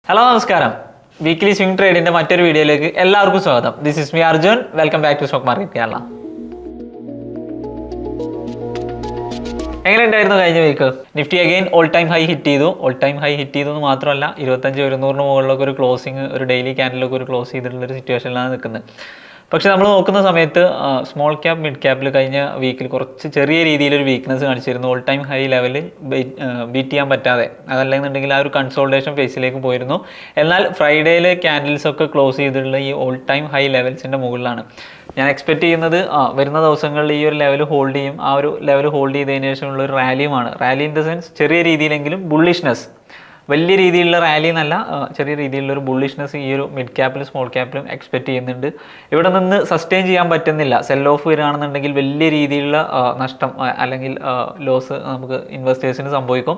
Hello നമസ്കാരം. Weekly swing ട്രേഡിന്റെ മറ്റൊരു വീഡിയോയിലേക്ക് എല്ലാവർക്കും സ്വാഗതം. This is me Arjun. Welcome back to stock market Kerala. എങ്ങനെയുണ്ടായിരുന്നു കഴിഞ്ഞ week? Nifty again all time high hit ചെയ്തു എന്ന് മാത്രമല്ല 25,100 മുകളിലൊക്കെ ഒരു ക്ലോസിങ്, ഒരു ഡെയിലി ക്യാൻഡിലൊക്കെ ഒരു ക്ലോസ് ചെയ്തിട്ടുള്ള ഒരു സിറ്റുവേഷനിലാണ് നിൽക്കുന്നത്. പക്ഷെ നമ്മൾ നോക്കുന്ന സമയത്ത് സ്മോൾ ക്യാപ്പ് മിഡ് ക്യാപ്പിൽ കഴിഞ്ഞ വീക്കിൽ കുറച്ച് ചെറിയ രീതിയിലൊരു വീക്ക്നെസ് കാണിച്ചിരുന്നു. ഓൾ ടൈം ഹൈ ലെവലിൽ ബീറ്റ് ചെയ്യാൻ പറ്റാതെ, അതല്ലെന്നുണ്ടെങ്കിൽ ആ ഒരു കൺസോൾട്ടേഷൻ ഫേസിലേക്ക് പോയിരുന്നു. എന്നാൽ ഫ്രൈഡേയിൽ ക്യാൻഡിൽസ് ഒക്കെ ക്ലോസ് ചെയ്തിട്ടുള്ള ഈ ഓൾ ടൈം ഹൈ ലെവൽസിൻ്റെ മുകളിലാണ്. ഞാൻ എക്സ്പെക്ട് ചെയ്യുന്നത് വരുന്ന ദിവസങ്ങളിൽ ഈ ഒരു ലെവൽ ഹോൾഡ് ചെയ്യും. ആ ഒരു ലെവൽ ഹോൾഡ് ചെയ്തതിന് ശേഷമുള്ള ഒരു റാലിയുമാണ്. റാലി ഇൻ ദ സെൻസ് ചെറിയ രീതിയിലെങ്കിലും ബുള്ളിഷ്നെസ്, വലിയ രീതിയിലുള്ള റാലി എന്നല്ല, ചെറിയ രീതിയിലുള്ള ഒരു ബുള്ളിഷ്നെസ് ഈ ഒരു മിഡ് ക്യാപ്പിലും സ്മോൾ ക്യാപ്പിലും എക്സ്പെക്ട് ചെയ്യുന്നുണ്ട്. ഇവിടെ നിന്ന് സസ്റ്റെയിൻ ചെയ്യാൻ പറ്റുന്നില്ല. സെൽ ഓഫ് വരികയാണെന്നുണ്ടെങ്കിൽ വലിയ രീതിയിലുള്ള നഷ്ടം അല്ലെങ്കിൽ ലോസ് നമുക്ക് ഇൻവെസ്റ്റേഴ്സിന് സംഭവിക്കും.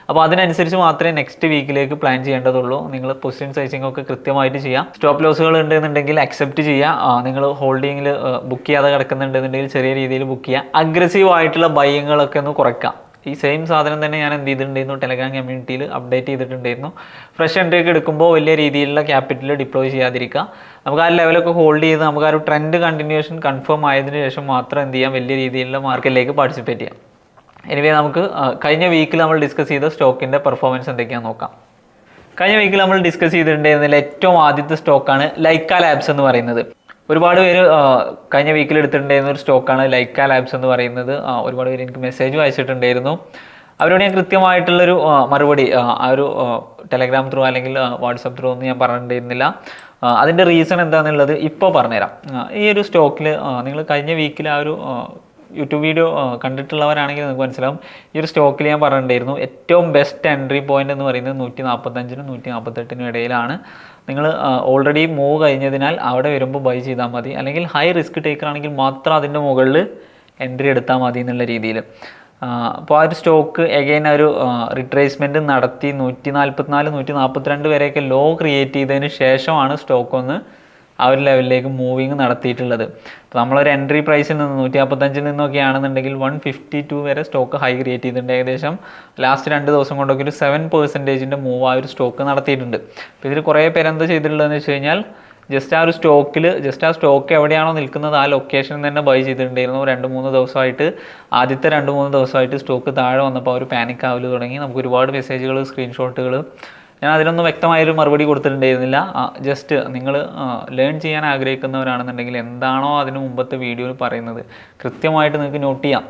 അപ്പോൾ അതിനനുസരിച്ച് മാത്രമേ നെക്സ്റ്റ് വീക്കിലേക്ക് പ്ലാൻ ചെയ്യേണ്ടതുള്ളൂ. നിങ്ങൾ പൊസിഷൻ സൈസിങ് ഒക്കെ കൃത്യമായിട്ട് ചെയ്യാം. സ്റ്റോപ്പ് ലോസുകൾ ഉണ്ടെന്നുണ്ടെങ്കിൽ അക്സെപ്റ്റ് ചെയ്യുക. നിങ്ങൾ ഹോൾഡിങ്ങിൽ ബുക്ക് ചെയ്യാതെ കിടക്കുന്നുണ്ടെന്നുണ്ടെങ്കിൽ ചെറിയ രീതിയിൽ ബുക്ക് ചെയ്യുക. അഗ്രസീവ് ആയിട്ടുള്ള ബൈയിങ്ങുകളൊക്കെ ഒന്ന് കുറയ്ക്കാം. ഈ സെയിം സാധനം തന്നെ ഞാൻ എന്ത് ചെയ്തിട്ടുണ്ടായിരുന്നു, ടെലഗ്രാം കമ്മ്യൂണിറ്റിയിൽ അപ്ഡേറ്റ് ചെയ്തിട്ടുണ്ടായിരുന്നു. ഫ്രഷ് എൻട്രിയൊക്കെ എടുക്കുമ്പോൾ വലിയ രീതിയിലുള്ള ക്യാപിറ്റൽ ഡിപ്ലോയ് ചെയ്യാതിരിക്കുക. നമുക്ക് ആ ലെവലൊക്കെ ഹോൾഡ് ചെയ്ത് നമുക്ക് ആ ഒരു ട്രെൻഡ് കണ്ടിന്യൂഷൻ കൺഫേം ആയതിനു ശേഷം മാത്രം എന്ത് ചെയ്യാം, വലിയ രീതിയിലുള്ള മാർക്കറ്റിലേക്ക് പാർട്ടിസിപ്പേറ്റ് ചെയ്യാം. എനിവേ നമുക്ക് കഴിഞ്ഞ വീക്കിൽ നമ്മൾ ഡിസ്കസ് ചെയ്ത സ്റ്റോക്കിൻ്റെ പെർഫോമൻസ് എന്തൊക്കെയാണെന്ന് നോക്കാം. കഴിഞ്ഞ വീക്കിൽ നമ്മൾ ഡിസ്കസ് ചെയ്തിട്ടുണ്ടായിരുന്നില്ല ഏറ്റവും ആദ്യത്തെ സ്റ്റോക്കാണ് ലൈക്ക ലാബ്സ് എന്ന് പറയുന്നത്. ഒരുപാട് പേര് കഴിഞ്ഞ വീക്കിൽ എടുത്തിട്ടുണ്ടായിരുന്ന ഒരു സ്റ്റോക്കാണ് ലൈക്ക ലാബ്സ് എന്ന് പറയുന്നത്. ഒരുപാട് പേര് എനിക്ക് മെസ്സേജും അയച്ചിട്ടുണ്ടായിരുന്നു. അവരോട് ഞാൻ കൃത്യമായിട്ടുള്ളൊരു മറുപടി ആ ഒരു ടെലഗ്രാം ത്രൂ അല്ലെങ്കിൽ വാട്സപ്പ് ത്രൂ ഒന്നും ഞാൻ പറഞ്ഞിട്ടുണ്ടായിരുന്നില്ല. അതിൻ്റെ റീസൺ എന്താണെന്നുള്ളത് ഇപ്പോൾ പറഞ്ഞുതരാം. ഈ ഒരു സ്റ്റോക്കിൽ നിങ്ങൾ കഴിഞ്ഞ വീക്കിൽ ആ ഒരു യൂട്യൂബ് വീഡിയോ കണ്ടിട്ടുള്ളവരാണെങ്കിൽ നിങ്ങൾക്ക് മനസ്സിലാവും. ഈ ഒരു സ്റ്റോക്കിൽ ഞാൻ പറഞ്ഞിട്ടുണ്ടായിരുന്നു ഏറ്റവും ബെസ്റ്റ് എൻട്രി പോയിന്റ് എന്ന് പറയുന്നത് 145-നും 148-നും ഇടയിലാണ്. നിങ്ങൾ ഓൾറെഡി മൂവ് കഴിഞ്ഞതിനാൽ അവിടെ വരുമ്പോൾ ബൈ ചെയ്താൽ മതി, അല്ലെങ്കിൽ ഹൈ റിസ്ക് ടേക്കർ ആണെങ്കിൽ മാത്രം അതിൻ്റെ മുകളിൽ എൻട്രി എടുത്താൽ മതി എന്നുള്ള രീതിയിൽ. അപ്പോൾ ആ ഒരു സ്റ്റോക്ക് എഗെയിൻ ഒരു റിട്രേസ്മെൻറ്റ് നടത്തി 144-142 വരെയൊക്കെ ലോ ക്രിയേറ്റ് ചെയ്തതിന് ശേഷമാണ് സ്റ്റോക്ക് ഒന്ന് ആ ഒരു ലെവലിലേക്ക് മൂവിങ് നടത്തിയിട്ടുള്ളത്. അപ്പോൾ നമ്മളൊരു എൻട്രി പ്രൈസിൽ നിന്ന് 145 നിന്നൊക്കെ ആണെന്നുണ്ടെങ്കിൽ 152 വരെ സ്റ്റോക്ക് ഹൈ ക്രിയേറ്റ് ചെയ്തിട്ടുണ്ട്. ഏകദേശം ലാസ്റ്റ് 2 ദിവസം കൊണ്ടൊക്കെ ഒരു 7% മൂവ് ആ ഒരു സ്റ്റോക്ക് നടത്തിയിട്ടുണ്ട്. അപ്പോൾ ഇതിൽ കുറേ പേരെന്താ ചെയ്തിട്ടുള്ളതെന്ന് വെച്ച് കഴിഞ്ഞാൽ ജസ്റ്റ് ആ സ്റ്റോക്ക് എവിടെയാണോ നിൽക്കുന്നത് ആ ലൊക്കേഷനിൽ തന്നെ ബൈ ചെയ്തിട്ടുണ്ടായിരുന്നു. 2-3 ദിവസമായിട്ട്, ആദ്യത്തെ 2-3 ദിവസമായിട്ട് സ്റ്റോക്ക് താഴെ വന്നപ്പോൾ ഒരു പാനിക് ആവൽ തുടങ്ങി. നമുക്ക് ഒരുപാട് മെസ്സേജുകൾ, സ്ക്രീൻഷോട്ടുകൾ, ഞാൻ അതിനൊന്നും വ്യക്തമായൊരു മറുപടി കൊടുത്തിട്ടുണ്ടായിരുന്നില്ല. ജസ്റ്റ് നിങ്ങൾ ലേൺ ചെയ്യാൻ ആഗ്രഹിക്കുന്നവരാണെന്നുണ്ടെങ്കിൽ എന്താണോ അതിന് മുമ്പത്തെ വീഡിയോയിൽ പറയുന്നത് കൃത്യമായിട്ട് നിങ്ങൾക്ക് നോട്ട് ചെയ്യാം.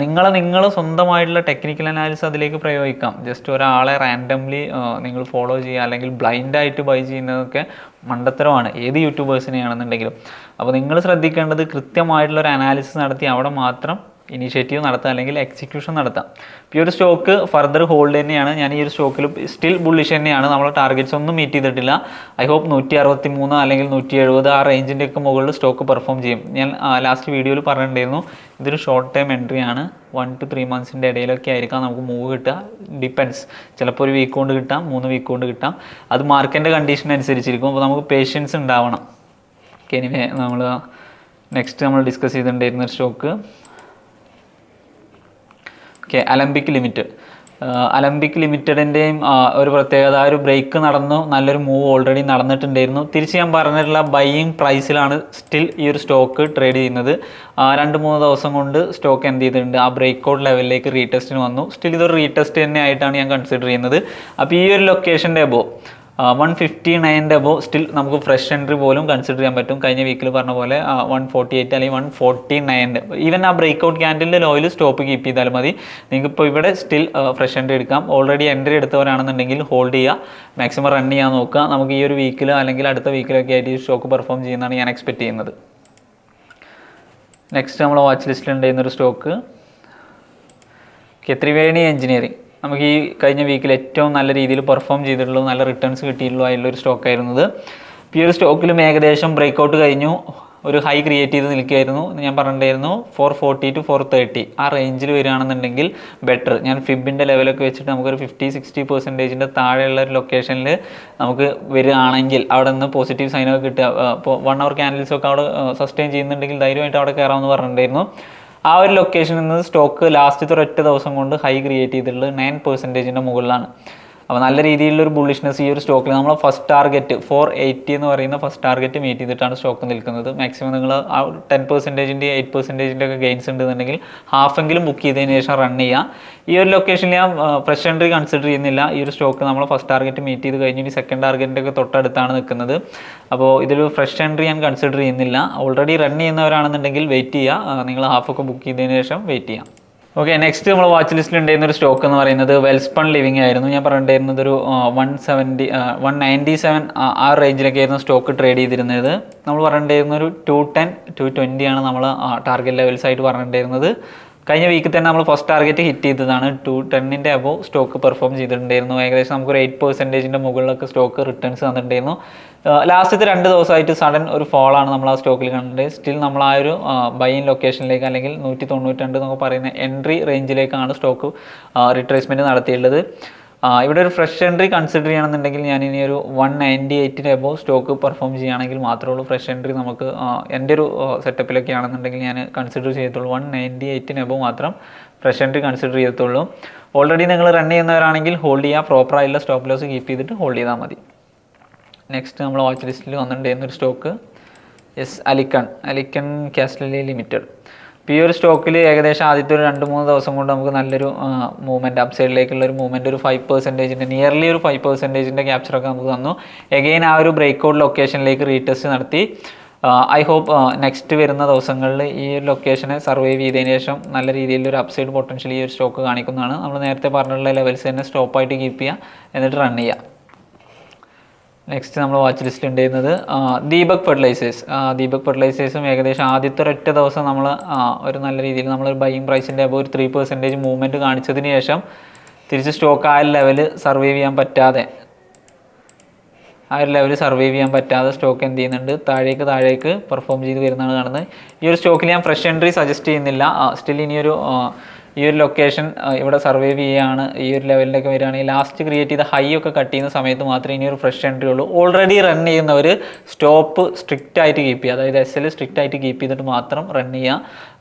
നിങ്ങൾ സ്വന്തമായിട്ടുള്ള ടെക്നിക്കൽ അനാലിസിസ് അതിലേക്ക് പ്രയോഗിക്കാം. ജസ്റ്റ് ഒരാളെ റാൻഡംലി നിങ്ങൾ ഫോളോ ചെയ്യുക അല്ലെങ്കിൽ ബ്ലൈൻഡായിട്ട് ബൈ ചെയ്യുന്നതൊക്കെ മണ്ടത്തരമാണ്, ഏത് യൂട്യൂബേഴ്സിനെയാണെന്നുണ്ടെങ്കിലും. അപ്പോൾ നിങ്ങൾ ശ്രദ്ധിക്കേണ്ടത് കൃത്യമായിട്ടുള്ളൊരു അനാലിസിസ് നടത്തി അവിടെ മാത്രം ഇനീഷ്യേറ്റീവ് നടത്താം അല്ലെങ്കിൽ എക്സിക്യൂഷൻ നടത്താം. ഈ ഒരു സ്റ്റോക്ക് ഫർദർ ഹോൾഡ് തന്നെയാണ്. ഞാൻ ഈ ഒരു സ്റ്റോക്കിൽ സ്റ്റിൽ ബുള്ളിഷ് തന്നെയാണ്. നമ്മളെ ടാർഗറ്റ്സ് ഒന്നും മീറ്റ് ചെയ്തിട്ടില്ല. ഐ ഹോപ്പ് 163 അല്ലെങ്കിൽ 170 ആ റേഞ്ചിൻ്റെ ഒക്കെ മുകളിൽ സ്റ്റോക്ക് പെർഫോം ചെയ്യും. ഞാൻ ലാസ്റ്റ് വീഡിയോയിൽ പറഞ്ഞിട്ടുണ്ടായിരുന്നു ഇതൊരു ഷോർട്ട് ടൈം എൻട്രി ആണ്. 1 to 3 months ഇടയിലൊക്കെ ആയിരിക്കാം നമുക്ക് മൂവ് കിട്ടുക. ഡിപ്പെൻസ്, ചിലപ്പോൾ ഒരു വീക്ക് കൊണ്ട് കിട്ടാം, 3 വീക്ക് കൊണ്ട് കിട്ടാം. അത് മാർക്കറ്റിൻ്റെ കണ്ടീഷൻ അനുസരിച്ചിരിക്കും. അപ്പോൾ നമുക്ക് പേഷ്യൻസ് ഉണ്ടാവണം. എനിവേ നമ്മൾ നെക്സ്റ്റ് നമ്മൾ ഡിസ്കസ് ചെയ്തിട്ടുണ്ടായിരുന്ന ഒരു സ്റ്റോക്ക് അലംബിക് ലിമിറ്റഡിൻ്റെയും ഒരു പ്രത്യേകത, ഒരു ബ്രേക്ക് നടന്നു, നല്ലൊരു മൂവ് ഓൾറെഡി നടന്നിട്ടുണ്ടായിരുന്നു. തിരിച്ച് ഞാൻ പറഞ്ഞിട്ടുള്ള ബൈയിങ് പ്രൈസിലാണ് സ്റ്റിൽ ഈ ഒരു സ്റ്റോക്ക് ട്രേഡ് ചെയ്യുന്നത്. 2-3 ദിവസം കൊണ്ട് സ്റ്റോക്ക് എന്ത് ചെയ്തിട്ടുണ്ട്, ആ ബ്രേക്ക് ഔട്ട് ലെവലിലേക്ക് റീടെസ്റ്റിന് വന്നു. സ്റ്റിൽ ഇതൊരു റീടെസ്റ്റ് തന്നെ ആയിട്ടാണ് ഞാൻ കൺസിഡർ ചെയ്യുന്നത്. അപ്പോൾ ഈ ഒരു ലൊക്കേഷൻ്റെ അബോ 159 അബോ സ്റ്റിൽ നമുക്ക് ഫ്രഷ് എൻട്രി പോലും കൺസിഡർ ചെയ്യാൻ പറ്റും. കഴിഞ്ഞ വീക്കിൽ പറഞ്ഞ പോലെ 148 അല്ലെങ്കിൽ 149 ഈവൻ ആ ബ്രേക്ക് ഔട്ട് ക്യാൻഡിലിൻ്റെ ലോയിൽ സ്റ്റോപ്പ് കീപ്പ് ചെയ്താലും മതി. നിങ്ങൾക്ക് ഇപ്പോൾ ഇവിടെ സ്റ്റിൽ ഫ്രഷ് എൻട്രി എടുക്കാം. ഓൾറെഡി എൻട്രി എടുത്തവരാണെന്നുണ്ടെങ്കിൽ ഹോൾഡ് ചെയ്യുക, മാക്സിമം റൺ ചെയ്യാൻ നോക്കുക. നമുക്ക് ഈ ഒരു വീക്കിൽ അല്ലെങ്കിൽ അടുത്ത വീക്കിലൊക്കെ ആയിട്ട് ഈ സ്റ്റോക്ക് പെർഫോം ചെയ്യുന്നതാണ് ഞാൻ എക്സ്പെക്ട് ചെയ്യുന്നത്. നെക്സ്റ്റ് നമ്മൾ വാച്ച് ലിസ്റ്റിൽ ഉണ്ടായിരുന്നൊരു സ്റ്റോക്ക് ത്രിവേണി എഞ്ചിനീയറിംഗ്. നമുക്ക് ഈ കഴിഞ്ഞ വീക്കിൽ ഏറ്റവും നല്ല രീതിയിൽ പെർഫോം ചെയ്തിട്ടുള്ളൂ, നല്ല റിട്ടേൺസ് കിട്ടിയിട്ടുള്ളൂ ആയിട്ടുള്ളൊരു സ്റ്റോക്കായിരുന്നത്. ഈ ഒരു സ്റ്റോക്കിലും ഏകദേശം ബ്രേക്ക് ഔട്ട് കഴിഞ്ഞു, ഒരു ഹൈ ക്രിയേറ്റ് ചെയ്ത് നിൽക്കുകയായിരുന്നു. ഞാൻ പറഞ്ഞിട്ടുണ്ടായിരുന്നു 440 to 430 ആ റേഞ്ചിൽ വരികയാണെന്നുണ്ടെങ്കിൽ ബെറ്റർ. ഞാൻ ഫിബിൻ്റെ ലെവലൊക്കെ വെച്ചിട്ട് നമുക്കൊരു 50-60% താഴെയുള്ള ഒരു ലൊക്കേഷനിൽ നമുക്ക് വരികയാണെങ്കിൽ അവിടെ നിന്ന് പോസിറ്റീവ് സൈനൊക്കെ കിട്ടുക. ഇപ്പോൾ 1 hour ക്യാൻഡിൽസൊക്കെ അവിടെ സസ്റ്റെയിൻ ചെയ്യുന്നുണ്ടെങ്കിൽ ധൈര്യമായിട്ട് അവിടെ കയറാമെന്ന് പറഞ്ഞിട്ടുണ്ടായിരുന്നു. ആ ഒരു ലൊക്കേഷനിൽ നിന്ന് സ്റ്റോക്ക് ലാസ്റ്റത്തെ ഒരൊറ്റ ദിവസം കൊണ്ട് ഹൈ ക്രിയേറ്റ് ചെയ്തിട്ടുള്ളത് 9% മുകളിലാണ്. അപ്പോൾ നല്ല രീതിയിലുള്ളൊരു ബുള്ളിഷ്നെസ് ഈ ഒരു സ്റ്റോക്കിൽ നമ്മൾ ഫസ്റ്റ് ടാർഗറ്റ് 480 എന്ന് പറയുന്ന ഫസ്റ്റ് ടാർഗറ്റ് മീറ്റ് ചെയ്തിട്ടാണ് സ്റ്റോക്ക് നിൽക്കുന്നത്. മാക്സിമം നിങ്ങൾ ആ 10%, 8% ഒക്കെ ഗെയിൻസ് ഉണ്ടെന്നുണ്ടെങ്കിൽ ഹാഫെങ്കിലും ബുക്ക് ചെയ്തതിന് ശേഷം റൺ ചെയ്യുക. ഈ ഒരു ലൊക്കേഷനിൽ ഞാൻ ഫ്രഷ് എൻട്രി കൺസിഡർ ചെയ്യുന്നില്ല. ഈ ഒരു സ്റ്റോക്ക് നമ്മൾ ഫസ്റ്റ് ടാർഗറ്റ് മീറ്റ് ചെയ്ത് കഴിഞ്ഞ് ഇനി സെക്കൻഡ് ടാർഗറ്റിൻ്റെ ഒക്കെ തൊട്ടടുത്താണ് നിൽക്കുന്നത്. അപ്പോൾ ഇതിൽ ഫ്രഷ് എൻട്രി ഞാൻ കൺസിഡർ ചെയ്യുന്നില്ല. ഓൾറെഡി റൺ ചെയ്യുന്നവരാണെന്നുണ്ടെങ്കിൽ വെയിറ്റ് ചെയ്യുക, നിങ്ങൾ ഹാഫൊക്കെ ബുക്ക് ചെയ്തതിന് ശേഷം വെയിറ്റ് ചെയ്യാം. ഓക്കെ, നെക്സ്റ്റ് നമ്മൾ വാച്ച് ലിസ്റ്റിൽ ഉണ്ടായിരുന്ന ഒരു സ്റ്റോക്ക് എന്ന് പറയുന്നത് വെൽസ്പൺ ലിവിംഗ് ആയിരുന്നു. ഞാൻ പറഞ്ഞിരുന്നത് ഒരു 197 ആ റേഞ്ചിലൊക്കെ ആയിരുന്നു സ്റ്റോക്ക് ട്രേഡ് ചെയ്തിരുന്നത്. നമ്മൾ പറഞ്ഞിട്ടുണ്ടായിരുന്ന ഒരു 210, 220 ആണ് നമ്മൾ ടാർഗറ്റ് ലെവൽസ് ആയിട്ട് പറഞ്ഞിട്ടുണ്ടായിരുന്നത്. കഴിഞ്ഞ വീക്കിൽ തന്നെ നമ്മൾ ഫസ്റ്റ് ടാർഗറ്റ് ഹിറ്റ് ചെയ്തതാണ്. 210 അബോവ് സ്റ്റോക്ക് പെർഫോം ചെയ്തിട്ടുണ്ടായിരുന്നു. ഏകദേശം നമുക്കൊരു 8% മുകളിലൊക്കെ സ്റ്റോക്ക് റിട്ടേൺസ് തന്നിട്ടുണ്ടായിരുന്നു. ലാസ്റ്റത്തെ 2 ദിവസമായിട്ട് സഡൻ ഒരു ഫോളാണ് നമ്മൾ ആ സ്റ്റോക്കിൽ കണ്ടത്. സ്റ്റിൽ നമ്മൾ ആ ഒരു ബൈയിങ് ലൊക്കേഷനിലേക്ക് അല്ലെങ്കിൽ 192 എന്നൊക്കെ പറയുന്ന എൻട്രി റേഞ്ചിലേക്കാണ് സ്റ്റോക്ക് റിട്രേസ്മെൻറ്റ് നടത്തിയിട്ടുള്ളത്. ഇവിടെ ഒരു ഫ്രഷ് എൻട്രി കൺസിഡർ ചെയ്യണമെന്നുണ്ടെങ്കിൽ ഞാൻ ഇനി ഒരു 198 അബോവ് സ്റ്റോക്ക് പെർഫോം ചെയ്യുകയാണെങ്കിൽ മാത്രമേ ഉള്ളൂ ഫ്രഷ് എൻട്രി നമുക്ക് എൻ്റെ ഒരു സെറ്റപ്പിലൊക്കെ ആണെന്നുണ്ടെങ്കിൽ ഞാൻ കൺസിഡർ ചെയ്യത്തുള്ളൂ. 198 അബോവ് മാത്രം ഫ്രഷ് എൻട്രി കൺസിഡർ ചെയ്യത്തുള്ളൂ. ഓൾറെഡി നിങ്ങൾ റൺ ചെയ്യുന്നവരാണെങ്കിൽ ഹോൾഡ് ചെയ്യുക, പ്രോപ്പറായിട്ടുള്ള സ്റ്റോപ്പ് ലോസ് കീപ്പ് ചെയ്തിട്ട് ഹോൾഡ് ചെയ്താൽ മതി. നെക്സ്റ്റ് നമ്മൾ വാച്ച് ലിസ്റ്റിൽ വന്നിട്ടുണ്ടായിരുന്ന ഒരു സ്റ്റോക്ക് അലിക്കൺ കാസ്റ്റലി ലിമിറ്റഡ്. ഇപ്പോൾ ഈ ഒരു സ്റ്റോക്കിൽ ഏകദേശം ആദ്യത്തെ ഒരു 2-3 ദിവസം കൊണ്ട് നമുക്ക് നല്ലൊരു മൂവ്മെൻറ്റ് അപ്പ് സൈഡിലേക്കുള്ളൊരു മൂവ്മെൻറ്റ്, ഒരു 5%, നിയർലി ഒരു 5% ക്യാപ്ചറൊക്കെ നമുക്ക് തന്നു. എഗെയിൻ ആ ഒരു ബ്രേക്ക് ഔട്ട് ലൊക്കേഷനിലേക്ക് റീടെസ്റ്റ് നടത്തി. ഐ ഹോപ്പ് നെക്സ്റ്റ് വരുന്ന ദിവസങ്ങളിൽ ഈ ഒരു ലൊക്കേഷനെ സർവൈവ് ചെയ്തതിന് ശേഷം നല്ല രീതിയിലൊരു അപ്സൈഡ് പൊട്ടൻഷ്യൽ ഈ ഒരു സ്റ്റോക്ക് കാണിക്കുന്നതാണ്. നമ്മൾ നേരത്തെ പറഞ്ഞിട്ടുള്ള ലെവൽസ് തന്നെ സ്റ്റോപ്പായിട്ട് കീപ്പ് ചെയ്യുക, എന്നിട്ട് റൺ ചെയ്യുക. നെക്സ്റ്റ് നമ്മൾ വാച്ച് ലിസ്റ്റിൽ ഉണ്ടായിരുന്നത് ദീപക് ഫെർട്ടിലൈസേഴ്സും ഏകദേശം ആദ്യത്തെ ഒരൊറ്റ ദിവസം നമ്മൾ ഒരു നല്ല രീതിയിൽ നമ്മളൊരു ബൈയിങ് പ്രൈസിൻ്റെ അപ്പോൾ ഒരു 3% മൂവ്മെൻറ്റ് കാണിച്ചതിന് ശേഷം തിരിച്ച് സ്റ്റോക്ക് ആ ഒരു ലെവൽ സർവൈവ് ചെയ്യാൻ പറ്റാതെ സ്റ്റോക്ക് എന്ത് ചെയ്യുന്നുണ്ട്, താഴേക്ക് പെർഫോം ചെയ്ത് വരുന്നതാണ് കാണുന്നത്. ഈ ഒരു സ്റ്റോക്കിൽ ഞാൻ ഫ്രഷ് എൻട്രി സജസ്റ്റ് ചെയ്യുന്നില്ല. സ്റ്റിൽ ഈ ഒരു ലൊക്കേഷൻ ഇവിടെ സർവൈവ് ചെയ്യുകയാണ്, ഈ ഒരു ലെവലിലൊക്കെ വരികയാണെങ്കിൽ ലാസ്റ്റ് ക്രിയേറ്റ് ചെയ്ത ഹൈ ഒക്കെ കട്ട് ചെയ്യുന്ന സമയത്ത് മാത്രമേ ഇനി ഒരു ഫ്രഷ് എൻട്രി ഉള്ളൂ. ഓൾറെഡി റൺ ചെയ്യുന്നവർ സ്റ്റോപ്പ് സ്ട്രിക്റ്റ് ആയിട്ട് കീപ്പ് ചെയ്യുക, അതായത് SL സ്ട്രിക്റ്റ് ആയിട്ട് കീപ്പ് ചെയ്തിട്ട് മാത്രം റൺ ചെയ്യുക.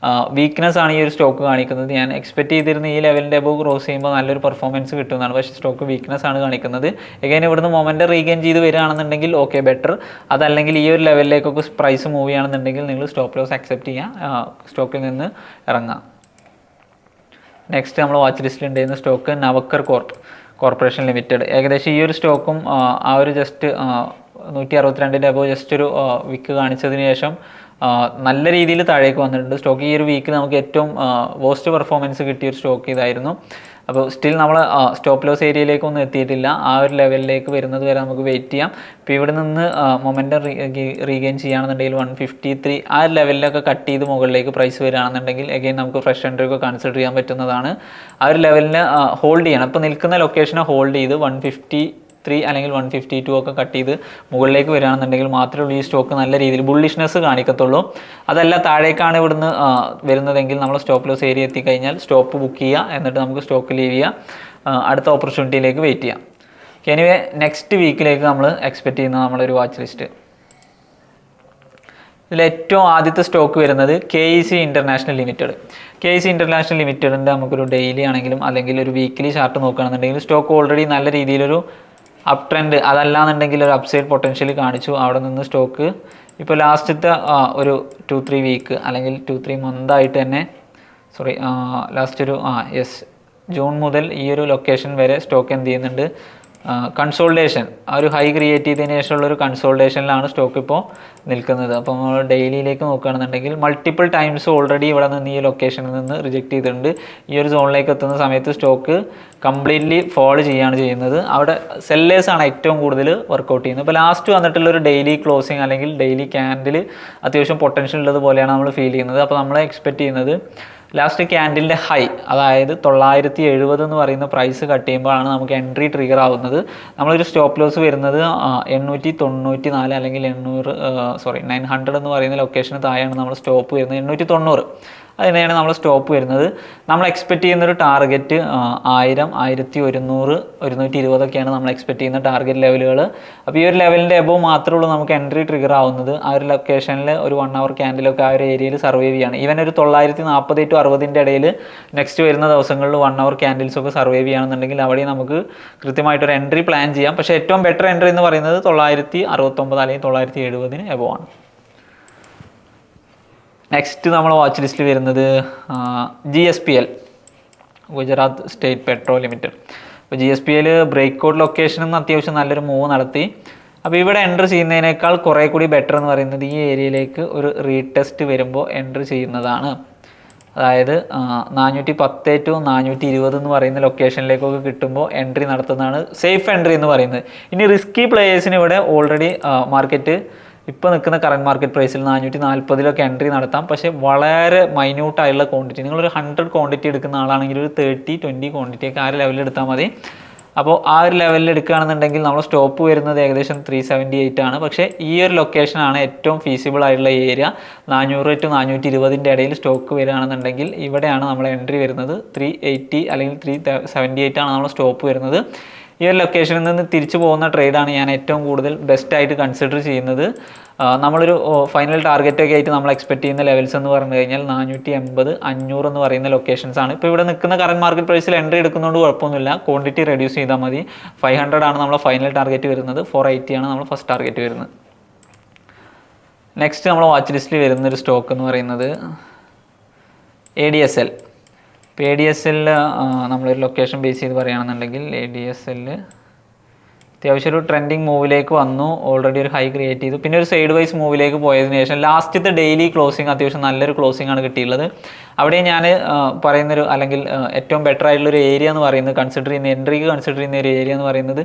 വീക്ക്നെസ് ആണ് ഈ ഒരു സ്റ്റോക്ക് കാണിക്കുന്നത്. ഞാൻ എക്സ്പെക്ട് ചെയ്തിരുന്ന ഈ ലെവലിൻ്റെ അബോവ് ക്രോസ് ചെയ്യുമ്പോൾ നല്ലൊരു പെർഫോമൻസ് കിട്ടുന്നതാണ്, പക്ഷേ സ്റ്റോക്ക് വീക്ക്നെസ് ആണ് കാണിക്കുന്നത്. എഗൈൻ ഇവിടുന്ന് മൊമെൻ്റ് റീഗെയിൻ ചെയ്ത് വരികയാണെന്നുണ്ടെങ്കിൽ ഓക്കെ ബെറ്റർ. അതല്ലെങ്കിൽ ഈ ഒരു ലെവലിലേക്കൊക്കെ പ്രൈസ് മൂവ് ചെയ്യുകയാണെന്നുണ്ടെങ്കിൽ നിങ്ങൾ സ്റ്റോപ്പ് ലോസ് അക്സെപ്റ്റ് ചെയ്യുക, സ്റ്റോക്കിൽ നിന്ന് ഇറങ്ങുക. നെക്സ്റ്റ് നമ്മൾ വാച്ച് ലിസ്റ്റിൽ ഉണ്ടായിരുന്ന സ്റ്റോക്ക് നവക്കർ കോർപ്പറേഷൻ ലിമിറ്റഡ്. ഏകദേശം ഈ ഒരു സ്റ്റോക്കും ആ ഒരു ജസ്റ്റ് 162 അബോവ് ജസ്റ്റ് ഒരു വിക്ക് കാണിച്ചതിന് ശേഷം നല്ല രീതിയിൽ താഴേക്ക് വന്നിട്ടുണ്ട് സ്റ്റോക്ക്. ഈ ഒരു വീക്കിൽ നമുക്ക് ഏറ്റവും വേസ്റ്റ് പെർഫോമൻസ് കിട്ടിയ ഒരു സ്റ്റോക്ക് ഇതായിരുന്നു. അപ്പോൾ സ്റ്റിൽ നമ്മൾ സ്റ്റോപ്പ് ലോസ് ഏരിയയിലേക്കൊന്നും എത്തിയിട്ടില്ല. ആ ഒരു ലെവലിലേക്ക് വരുന്നത് വരെ നമുക്ക് വെയിറ്റ് ചെയ്യാം. ഇപ്പോൾ ഇവിടെ നിന്ന് മൊമെൻ്റം റീഗെയിൻ ചെയ്യുകയാണെന്നുണ്ടെങ്കിൽ 153 ആ ലെവലിലൊക്കെ കട്ട് ചെയ്ത് മുകളിലേക്ക് പ്രൈസ് വരികയാണെന്നുണ്ടെങ്കിൽ എഗെയിൻ നമുക്ക് ഫ്രഷ് എൻട്രി ഒക്കെ കൺസിഡർ ചെയ്യാൻ പറ്റുന്നതാണ്. ആ ഒരു ലെവലിന് ഹോൾഡ് ചെയ്യണം. ഇപ്പോൾ നിൽക്കുന്ന ലൊക്കേഷനെ ഹോൾഡ് ചെയ്ത് 153 അല്ലെങ്കിൽ 152 ഒക്കെ കട്ട് ചെയ്ത് മുകളിലേക്ക് വരികയാണെന്നുണ്ടെങ്കിൽ മാത്രമേ ഉള്ളൂ ഈ സ്റ്റോക്ക് നല്ല രീതിയിൽ ബുള്ളിഷ്നെസ് കാണിക്കത്തുള്ളൂ. അതല്ല താഴേക്കാണ് ഇവിടുന്ന് വരുന്നതെങ്കിൽ നമ്മൾ സ്റ്റോപ്പ് ലോസ് ഏരിയ എത്തിക്കഴിഞ്ഞാൽ സ്റ്റോപ്പ് ബുക്ക് ചെയ്യുക, എന്നിട്ട് നമുക്ക് സ്റ്റോക്ക് ലീവ് ചെയ്യുക, അടുത്ത ഓപ്പർച്യൂണിറ്റിയിലേക്ക് വെയിറ്റ് ചെയ്യാം. എനിവേ നെക്സ്റ്റ് വീക്കിലേക്ക് നമ്മൾ എക്സ്പെക്റ്റ് ചെയ്യുന്ന നമ്മളൊരു വാച്ച് ലിസ്റ്റ്. ഇതിൽ ഏറ്റവും ആദ്യത്തെ സ്റ്റോക്ക് വരുന്നത് KEC ഇൻ്റർനാഷണൽ ലിമിറ്റഡിൻ്റെ നമുക്കൊരു ഡെയിലി ആണെങ്കിലും അല്ലെങ്കിൽ ഒരു വീക്കിലി ചാർട്ട് നോക്കുകയാണെന്നുണ്ടെങ്കിൽ സ്റ്റോക്ക് ഓൾറെഡി നല്ല രീതിയിലൊരു അപ് ട്രെൻഡ്, അതല്ലാന്നുണ്ടെങ്കിൽ ഒരു അപ്സൈഡ് പൊട്ടൻഷ്യൽ കാണിച്ചു. അവിടെ നിന്ന് സ്റ്റോക്ക് ഇപ്പോൾ ലാസ്റ്റത്തെ ഒരു 2-3 വീക്ക് അല്ലെങ്കിൽ 2-3 മന്തായിട്ട് തന്നെ ലാസ്റ്റ് ഒരു ജൂൺ മുതൽ ഈ ഒരു ലൊക്കേഷൻ വരെ സ്റ്റോക്ക് എന്ത് ചെയ്യുന്നുണ്ട്, കൺസോൾട്ടേഷൻ, ആ ഒരു ഹൈ ക്രിയേറ്റ് ചെയ്തതിന് ശേഷമുള്ളൊരു കൺസോൾട്ടേഷനിലാണ് സ്റ്റോക്ക് ഇപ്പോൾ നിൽക്കുന്നത്. അപ്പോൾ നമ്മൾ ഡെയിലിയിലേക്ക് നോക്കുകയാണെന്നുണ്ടെങ്കിൽ മൾട്ടിപ്പിൾ ടൈംസ് ഓൾറെഡി ഇവിടെ നിന്ന് ഈ ലൊക്കേഷനിൽ നിന്ന് റിജക്റ്റ് ചെയ്തിട്ടുണ്ട്. ഈ ഒരു സോണിലേക്ക് എത്തുന്ന സമയത്ത് സ്റ്റോക്ക് കംപ്ലീറ്റ്ലി ഫോൾ ചെയ്യുകയാണ് ചെയ്യുന്നത്. അവിടെ സെല്ലേഴ്സാണ് ഏറ്റവും കൂടുതൽ വർക്കൗട്ട് ചെയ്യുന്നത്. ഇപ്പോൾ ലാസ്റ്റ് വന്നിട്ടുള്ളൊരു ഡെയിലി ക്ലോസിങ് അല്ലെങ്കിൽ ഡെയിലി ക്യാൻഡിൽ അത്യാവശ്യം പൊട്ടൻഷ്യൽ ഉള്ളത് പോലെയാണ് നമ്മൾ ഫീൽ ചെയ്യുന്നത്. അപ്പോൾ നമ്മൾ എക്സ്പെക്റ്റ് ചെയ്യുന്നത് ലാസ്റ്റ് ക്യാൻഡിലിൻ്റെ ഹൈ, അതായത് 970 എന്ന് പറയുന്ന പ്രൈസ് കട്ട് ചെയ്യുമ്പോഴാണ് നമുക്ക് എൻട്രി ട്രിഗർ ആവുന്നത്. നമ്മളൊരു സ്റ്റോപ്പ് ലോസ് വരുന്നത് 894 അല്ലെങ്കിൽ 900 എന്ന് പറയുന്ന ലൊക്കേഷന് താഴെയാണ് നമ്മൾ സ്റ്റോപ്പ് വരുന്നത്. 890 അതിനെയാണ് നമ്മൾ സ്റ്റോപ്പ് വരുന്നത്. നമ്മൾ എക്സ്പെക്ട് ചെയ്യുന്നൊരു ടാർഗറ്റ് 1000, 1100, 120 നമ്മൾ എക്സ്പെക്ട് ചെയ്യുന്ന ടാർഗറ്റ് ലെവലുകൾ. അപ്പോൾ ഈ ഒരു ലെവലിൻ്റെ എബോവ് മാത്രമേ ഉള്ളൂ നമുക്ക് എൻട്രി ട്രിഗർ ആവുന്നത്. ആ ഒരു ലൊക്കേഷനിൽ ഒരു 1 hour ക്യാൻഡിലൊക്കെ ആ ഒരു ഏരിയയിൽ സർവൈവ് ചെയ്യാണ്. ഈവൻ ഒരു 940 to 60 ഇടയിൽ നെക്സ്റ്റ് വരുന്ന ദിവസങ്ങളിൽ 1 hour ക്യാൻഡിൽസൊക്കെ സർവൈവ് ചെയ്യുകയാണെന്നുണ്ടെങ്കിൽ അവിടെ നമുക്ക് കൃത്യമായിട്ടൊരു എൻട്രി പ്ലാൻ ചെയ്യാം. പക്ഷേ ഏറ്റവും ബെറ്റർ എൻട്രി എന്ന് പറയുന്നത് 969 അല്ലെങ്കിൽ 970 എബോവ് ആണ്. നെക്സ്റ്റ് നമ്മൾ വാച്ച് ലിസ്റ്റിൽ വരുന്നത് GSPL, Gujarat state petrol limited. അപ്പോൾ GSPL ബ്രേക്ക് ഔട്ട് ലൊക്കേഷനിൽ നിന്ന് അത്യാവശ്യം നല്ലൊരു മൂവ് നടത്തി. അപ്പോൾ ഇവിടെ എൻ്റർ ചെയ്യുന്നതിനേക്കാൾ കുറേ കൂടി ബെറ്റർ എന്ന് പറയുന്നത് ഈ ഏരിയയിലേക്ക് ഒരു റീടെസ്റ്റ് വരുമ്പോൾ എൻ്റർ ചെയ്യുന്നതാണ്. അതായത് 410 to 420 എന്ന് പറയുന്ന ലൊക്കേഷനിലേക്കൊക്കെ കിട്ടുമ്പോൾ എൻട്രി നടത്തുന്നതാണ് സേഫ് എൻട്രി എന്ന് പറയുന്നത്. ഇനി റിസ്കി പ്ലേയേഴ്സിന് ഇവിടെ ഓൾറെഡി മാർക്കറ്റ് ഇപ്പോൾ നിൽക്കുന്ന കറണ്ട് മാർക്കറ്റ് പ്രൈസിൽ 440 എൻട്രി നടത്താം. പക്ഷേ വളരെ മൈന്യൂട്ടായിട്ടുള്ള ക്വാണ്ടിറ്റി, നിങ്ങളൊരു 100 ക്വാണ്ടിറ്റി എടുക്കുന്ന ആളാണെങ്കിൽ ഒരു 30-20 ക്വാണ്ടിറ്റിയൊക്കെ ആ ഒരു ലെവലിൽ എടുത്താൽ മതി. അപ്പോൾ ആ ഒരു ലെവലിൽ എടുക്കുകയാണെന്നുണ്ടെങ്കിൽ നമ്മൾ സ്റ്റോപ്പ് വരുന്നത് ഏകദേശം 378 ആണ്. പക്ഷേ ഈ ഒരു ലൊക്കേഷനാണ് ഏറ്റവും ഫീസിബിൾ ആയിട്ടുള്ള ഏരിയ. 400 to 420 ഇടയിൽ സ്റ്റോക്ക് വരികയാണെന്നുണ്ടെങ്കിൽ ഇവിടെയാണ് നമ്മൾ എൻട്രി വരുന്നത്. 380 അല്ലെങ്കിൽ 378 ആണ് നമ്മൾ സ്റ്റോപ്പ് വരുന്നത്. ഈ ഒരു ലൊക്കേഷനിൽ നിന്ന് തിരിച്ചു പോകുന്ന ട്രേഡാണ് ഞാൻ ഏറ്റവും കൂടുതൽ ബെസ്റ്റായിട്ട് കൺസിഡർ ചെയ്യുന്നത്. നമ്മളൊരു ഫൈനൽ ടാർഗറ്റൊക്കെ ആയിട്ട് നമ്മൾ എക്സ്പെക്ട് ചെയ്യുന്ന ലെവൽസ് എന്ന് പറഞ്ഞു കഴിഞ്ഞാൽ 480, 500 എന്ന് പറയുന്ന ലൊക്കേഷൻസ് ആണ്. ഇപ്പോൾ ഇവിടെ നിൽക്കുന്ന കറണ്ട് മാർക്കറ്റ് പ്രൈസിൽ എൻട്രി എടുക്കുന്നതുകൊണ്ട് കുഴപ്പമൊന്നുമില്ല. ക്വാണ്ടിറ്റി റെഡ്യൂസ് ചെയ്താൽ മതി. 500 ആണ് നമ്മളെ ഫൈനൽ ടാർഗറ്റ് വരുന്നത്. 480 ആണ് നമ്മൾ ഫസ്റ്റ് ടാർഗറ്റ് വരുന്നത്. നെക്സ്റ്റ് നമ്മൾ വാച്ച് ലിസ്റ്റിൽ വരുന്നൊരു സ്റ്റോക്ക് എന്ന് പറയുന്നത് ADSL. ഇപ്പോൾ ADSL നമ്മളൊരു ലൊക്കേഷൻ ബേസ് ചെയ്ത് പറയുകയാണെന്നുണ്ടെങ്കിൽ ADSL അത്യാവശ്യം ഒരു ട്രെൻഡിങ് മൂവിലേക്ക് വന്നു. ഓൾറെഡി ഒരു ഹൈ ക്രിയേറ്റ് ചെയ്തു. പിന്നെ ഒരു സൈഡ് വൈസ് മൂവിലേക്ക് പോയതിനു ശേഷം ലാസ്റ്റത്തെ ഡെയിലി ക്ലോസിങ് അത്യാവശ്യം നല്ലൊരു ക്ലോസിംഗ് ആണ് കിട്ടിയിട്ടുള്ളത്. അവിടെ ഞാൻ പറയുന്നൊരു അല്ലെങ്കിൽ ഏറ്റവും ബെറ്റർ ആയിട്ടുള്ളൊരു ഏരിയ എന്ന് പറയുന്നത് കൺസിഡർ ചെയ്യുന്ന എൻട്രിക്ക് കൺസിഡർ ചെയ്യുന്ന ഒരു ഏരിയ എന്ന് പറയുന്നത്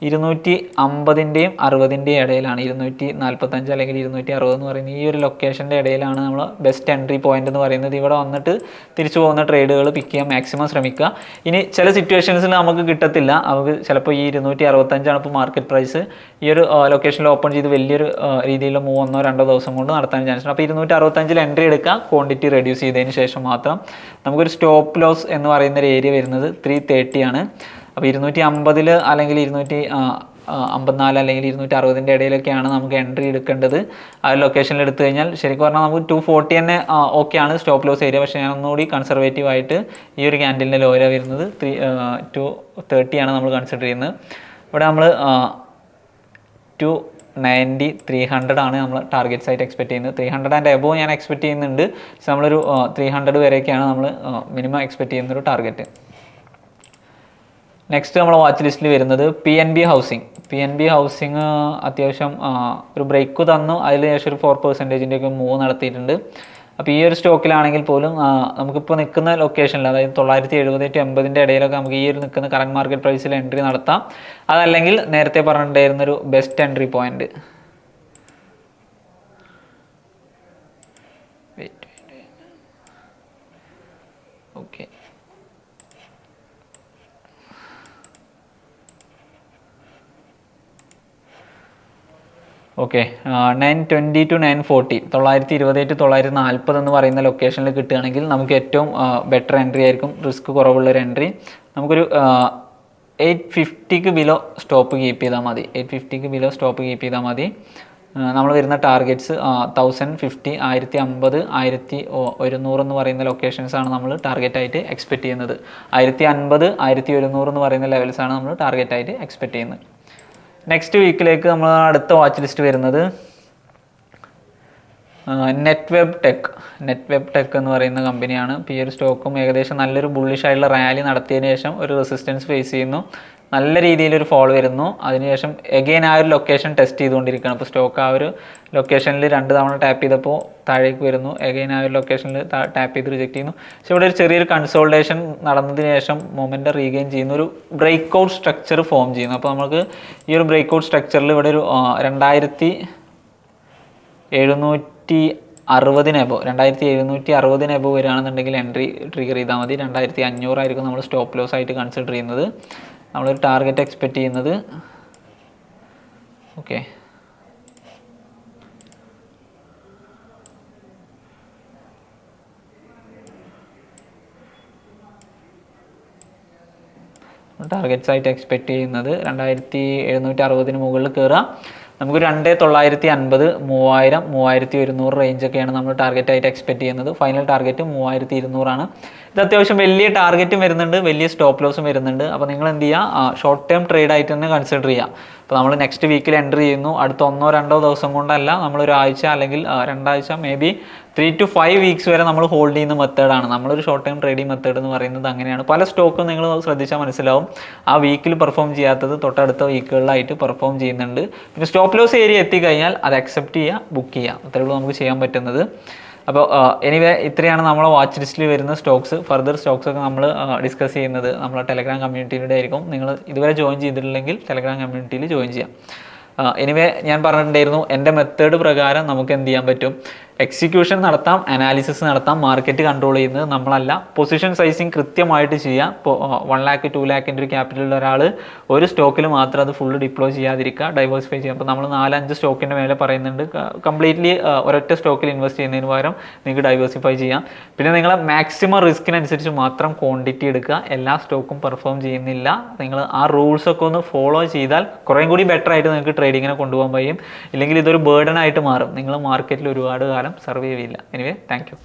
250-ന്റെയും 60-ന്റെയും ഇടയിലാണ്. 245 അല്ലെങ്കിൽ 260 എന്ന് പറയുന്നത് ഈ ഒരു ലൊക്കേഷൻ്റെ ഇടയിലാണ് നമ്മൾ ബെസ്റ്റ് എൻട്രി പോയിന്റ് എന്ന് പറയുന്നത്. ഇവിടെ വന്നിട്ട് തിരിച്ചു പോകുന്ന ട്രേഡുകൾ പിക്ക് ചെയ്യാൻ മാക്സിമം ശ്രമിക്കുക. ഇനി ചില സിറ്റുവേഷൻസിൽ നമുക്ക് കിട്ടത്തില്ല. നമുക്ക് ചിലപ്പോൾ ഈ 265 ഇപ്പോൾ മാർക്കറ്റ് പ്രൈസ്. ഈ ഒരു ലൊക്കേഷനിൽ ഓപ്പൺ ചെയ്ത് വലിയൊരു രീതിയിലുള്ള 1-2 ദിവസം കൊണ്ട് നടത്താൻ ചാൻസ് ഉണ്ട്. അപ്പോൾ 265 എൻട്രി എടുക്കുക. ക്വാണ്ടിറ്റി റെഡ്യൂസ് ചെയ്തതിന് ശേഷം മാത്രം. നമുക്കൊരു സ്റ്റോപ്പ് ലോസ് എന്ന് പറയുന്ന ഒരു ഏരിയ വരുന്നത് 330 ആണ്. അപ്പോൾ 250 അല്ലെങ്കിൽ 254 അല്ലെങ്കിൽ 260 ഇടയിലൊക്കെയാണ് നമുക്ക് എൻട്രി എടുക്കേണ്ടത്. ആ ലൊക്കേഷനിൽ എടുത്തു കഴിഞ്ഞാൽ ശരിക്കും പറഞ്ഞാൽ നമുക്ക് 240 തന്നെ ഓക്കെയാണ് സ്റ്റോപ്പ് ലോസ് ഏരിയ. പക്ഷേ ഞാൻ ഒന്നുകൂടി കൺസർവേറ്റീവ് ആയിട്ട് ഈ ഒരു ക്യാൻഡിലിൻ്റെ ലോല വരുന്നത് 230 ആണ് നമ്മൾ കൺസിഡർ ചെയ്യുന്നത്. ഇവിടെ നമ്മൾ 290, 300 ആണ് നമ്മൾ ടാർഗറ്റ്സ് ആയിട്ട് എക്സ്പെക്ട് ചെയ്യുന്നത്. 300 ആൻഡ് എബോവ് ഞാൻ എക്സ്പെക്ട് ചെയ്യുന്നുണ്ട്. പക്ഷെ നമ്മളൊരു 300 വരെയൊക്കെയാണ് നമ്മൾ മിനിമം എക്സ്പെക്ട് ചെയ്യുന്നൊരു ടാർഗറ്റ്. നെക്സ്റ്റ് നമ്മൾ വാച്ച് ലിസ്റ്റിൽ വരുന്നത് PNB ഹൗസിംഗ്. PNB ഹൗസിംഗ് അത്യാവശ്യം ഒരു ബ്രേക്ക് തന്നു. അതിൽ ശേഷം ഒരു 4%-ഒക്കെ മൂവ് നടത്തിയിട്ടുണ്ട്. അപ്പോൾ ഈ ഒരു സ്റ്റോക്കിലാണെങ്കിൽ പോലും നമുക്കിപ്പോൾ നിൽക്കുന്ന ലൊക്കേഷനിൽ അതായത് 970 to 80 ഇടയിലൊക്കെ നമുക്ക് ഈ ഒരു നിൽക്കുന്ന കറണ്ട് മാർക്കറ്റ് പ്രൈസിൽ എൻട്രി നടത്താം. അതല്ലെങ്കിൽ നേരത്തെ പറഞ്ഞിട്ടുണ്ടായിരുന്നൊരു best entry point okay 920 to 940, 920 to 940 എന്ന് പറയുന്ന ലൊക്കേഷനിൽ കിട്ടുകയാണെങ്കിൽ നമുക്ക് ഏറ്റവും ബെറ്റർ എൻട്രി ആയിരിക്കും. റിസ്ക് കുറവുള്ളൊരു എൻട്രി. നമുക്കൊരു 850 ബിലോ സ്റ്റോപ്പ് കീപ്പ് ചെയ്താൽ മതി. 850 ബിലോ സ്റ്റോപ്പ് കീപ്പ് ചെയ്താൽ മതി. നമ്മൾ വരുന്ന ടാർഗറ്റ്സ് 1050, 1050, 1100 എന്ന് പറയുന്ന ലൊക്കേഷൻസാണ് നമ്മൾ ടാർഗറ്റായിട്ട് എക്സ്പെക്ട് ചെയ്യുന്നത്. 1050, 1100 എന്ന് പറയുന്ന ലെവൽസാണ് നമ്മൾ ടാർഗറ്റായിട്ട് എക്സ്പെക്ട് ചെയ്യുന്നത്. നെക്സ്റ്റ് വീക്കിലേക്ക് നമ്മൾ അടുത്ത വാച്ച് ലിസ്റ്റ് വരുന്നത് നെറ്റ്വെബ് ടെക് എന്ന് പറയുന്ന കമ്പനിയാണ്. ഇപ്പോൾ ഈ ഒരു സ്റ്റോക്കും ഏകദേശം നല്ലൊരു ബുള്ളിഷ് ആയിട്ടുള്ള റാലി നടത്തിയതിന് ശേഷം ഒരു റെസിസ്റ്റൻസ് ഫേസ് ചെയ്യുന്നു. നല്ല രീതിയിലൊരു ഫോൾ വരുന്നു. അതിനുശേഷം എഗെയിൻ ആ ഒരു ലൊക്കേഷൻ ടെസ്റ്റ് ചെയ്തുകൊണ്ടിരിക്കുകയാണ്. അപ്പോൾ സ്റ്റോക്ക് ആ ഒരു ലൊക്കേഷനിൽ 2 തവണ ടാപ്പ് ചെയ്തപ്പോൾ താഴേക്ക് വരുന്നു. എഗെയിൻ ആ ഒരു ലൊക്കേഷനിൽ ടാപ്പ് ചെയ്ത് റിജക്ട് ചെയ്യുന്നു. പക്ഷേ ഇവിടെ ഒരു ചെറിയൊരു കൺസോൾട്ടേഷൻ നടന്നതിന് ശേഷം മൊമെൻ്റ് റീഗെയിൻ ചെയ്യുന്ന ഒരു ബ്രേക്ക് ഔട്ട് സ്ട്രക്ചർ ഫോം ചെയ്യുന്നു. അപ്പോൾ നമുക്ക് ഈ ഒരു ബ്രേക്ക് ഔട്ട് സ്ട്രക്ചറിൽ ഇവിടെ ഒരു 2760 എബോവ് 2760 എബോവ് വരികയാണെന്നുണ്ടെങ്കിൽ എൻട്രി ട്രിഗർ ചെയ്താൽ മതി. 2500 ആയിരിക്കും നമ്മൾ സ്റ്റോപ്പ് ലോസ് ആയിട്ട് കൺസിഡർ ചെയ്യുന്നത്. നമ്മളൊരു ടാർഗറ്റ് എക്സ്പെക്റ്റ് ചെയ്യുന്നത് ഓക്കെ 2760 ടാർഗറ്റ്സ് ആയിട്ട് എക്സ്പെക്ട് ചെയ്യുന്നത് 2760 മുകളിൽ കയറുക. നമുക്ക് 2950, 3000, 3100 റേഞ്ചൊക്കെയാണ് നമ്മൾ ടാർഗറ്റ് ആയിട്ട് എക്സ്പെക്ട് ചെയ്യുന്നത്. ഫൈനൽ ടാർഗറ്റ് 3200 ഇത് അത്യാവശ്യം വലിയ ടാർഗറ്റും വരുന്നുണ്ട്, വലിയ സ്റ്റോപ്പ് ലോസും വരുന്നുണ്ട്. അപ്പോൾ നിങ്ങൾ എന്ത് ചെയ്യുക, ഷോർട്ട് ടേം ട്രേഡ് ആയിട്ട് തന്നെ കൺസിഡർ ചെയ്യുക. അപ്പോൾ നമ്മൾ നെക്സ്റ്റ് വീക്കിൽ എൻ്റർ ചെയ്യുന്നു, അടുത്ത 1-2 ദിവസം കൊണ്ടല്ല, നമ്മൾ ഒരാഴ്ച അല്ലെങ്കിൽ 2 ആഴ്ച, മേ ബി 3 to 5 വീക്സ് വരെ നമ്മൾ ഹോൾഡ് ചെയ്യുന്ന മെത്തേഡാണ്. നമ്മളൊരു ഷോർട്ട് ടൈം ട്രേഡിംഗ് മെത്തേഡ് എന്ന് പറയുന്നത് അങ്ങനെയാണ്. പല സ്റ്റോക്കും നിങ്ങൾ ശ്രദ്ധിച്ചാൽ മനസ്സിലാവും, ആ വീക്കിൽ പെർഫോം ചെയ്യാത്തത് തൊട്ടടുത്ത വീക്കുകളിലായിട്ട് പെർഫോം ചെയ്യുന്നുണ്ട്. പിന്നെ സ്റ്റോപ്പ് ലോസ് ഏരിയ എത്തിക്കഴിഞ്ഞാൽ അത് അക്സെപ്റ്റ് ചെയ്യുക, ബുക്ക് ചെയ്യുക, അത്രേ ഉള്ളൂ നമുക്ക് ചെയ്യാൻ പറ്റുന്നത്. അപ്പോൾ എനിവേ ഇത്രയാണ് നമ്മളെ വാച്ച് ലിസ്റ്റിൽ വരുന്ന സ്റ്റോക്സ്. ഫർദർ സ്റ്റോക്സ് ഒക്കെ നമ്മൾ ഡിസ്കസ് ചെയ്യുന്നത് നമ്മളെ ടെലഗ്രാം കമ്മ്യൂണിറ്റിയിലൂടെ ആയിരിക്കും. നിങ്ങൾ ഇതുവരെ ജോയിൻ ചെയ്തിട്ടില്ലെങ്കിൽ ടെലഗ്രാം കമ്മ്യൂണിറ്റിയിൽ ജോയിൻ ചെയ്യാം. എനിവേ ഞാൻ പറഞ്ഞിട്ടുണ്ടായിരുന്നു, എൻ്റെ മെത്തേഡ് പ്രകാരം നമുക്ക് എന്ത് ചെയ്യാൻ പറ്റും, എക്സിക്യൂഷൻ നടത്താം, അനാലിസിസ് നടത്താം. മാർക്കറ്റ് കൺട്രോൾ ചെയ്യുന്നത് നമ്മളല്ല. പൊസിഷൻ സൈസിങ് കൃത്യമായിട്ട് ചെയ്യാം. ഇപ്പോൾ 1 lakh 2 lakhൻ്റെ ഒരു ക്യാപിറ്റലുള്ള ഒരാൾ ഒരു സ്റ്റോക്കിൽ മാത്രം അത് ഫുള്ള് ഡിപ്ലോയ് ചെയ്യാതിരിക്കുക, ഡൈവേഴ്സിഫൈ ചെയ്യാം. അപ്പോൾ നമ്മൾ 4-5 സ്റ്റോക്കിൻ്റെ മേലെ പറയുന്നുണ്ട്, കംപ്ലീറ്റ്ലി ഒരൊറ്റ സ്റ്റോക്കിൽ ഇൻവെസ്റ്റ് ചെയ്യുന്നതിന് പകരം നിങ്ങൾക്ക് ഡൈവേഴ്സിഫൈ ചെയ്യാം. പിന്നെ നിങ്ങളെ മാക്സിമം റിസ്കിനനുസരിച്ച് മാത്രം ക്വാണ്ടിറ്റി എടുക്കുക. എല്ലാ സ്റ്റോക്കും പെർഫോം ചെയ്യുന്നില്ല, നിങ്ങൾ ആ റൂൾസൊക്കെ ഒന്ന് ഫോളോ ചെയ്താൽ കുറേയും കൂടി ബെറ്റർ ആയിട്ട് നിങ്ങൾക്ക് ട്രേഡിങ്ങിനെ കൊണ്ടുപോകാൻ കഴിയും. ഇല്ലെങ്കിൽ ഇതൊരു ബേർഡൻ ആയിട്ട് മാറും, നിങ്ങൾ മാർക്കറ്റിൽ ഒരുപാട് കാലം സർവൈവ് ചെയ്യില്ല. Anyway thank you.